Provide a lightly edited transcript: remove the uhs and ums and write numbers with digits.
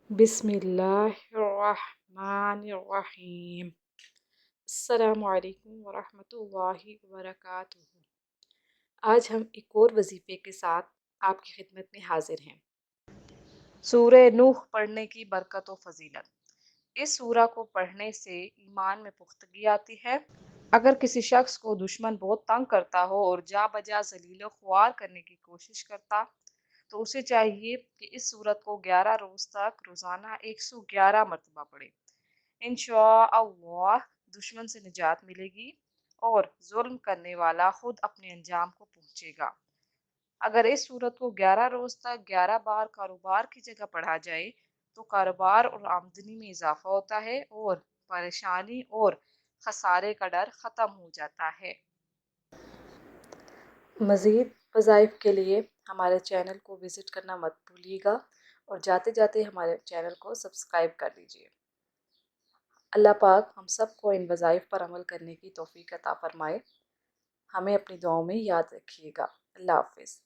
بسم اللہ الرحمن الرحیم۔ السلام علیکم ورحمۃ اللہ وبرکاتہ۔ آج ہم ایک اور وظیفے کے ساتھ آپ کی خدمت میں حاضر ہیں۔ سورہ نوح پڑھنے کی برکت و فضیلت۔ اس سورہ کو پڑھنے سے ایمان میں پختگی آتی ہے۔ اگر کسی شخص کو دشمن بہت تنگ کرتا ہو اور جا بجا ذلیل و خوار کرنے کی کوشش کرتا تو اسے چاہیے کہ اس سورت کو 11 روز تک روزانہ 111 مرتبہ پڑھے۔ انشاءاللہ دشمن سے نجات ملے گی اور ظلم کرنے والا خود اپنے انجام کو پہنچے گا۔ اگر اس سورت کو 11 روز تک 11 بار کاروبار کی جگہ پڑھا جائے تو کاروبار اور آمدنی میں اضافہ ہوتا ہے اور پریشانی اور خسارے کا ڈر ختم ہو جاتا ہے۔ مزید وظائف کے لیے ہمارے چینل کو وزٹ کرنا مت بھولیے گا اور جاتے جاتے ہمارے چینل کو سبسکرائب کر دیجیے۔ اللہ پاک ہم سب کو ان وظائف پر عمل کرنے کی توفیق عطا فرمائے۔ ہمیں اپنی دعاؤں میں یاد رکھیے گا۔ اللہ حافظ۔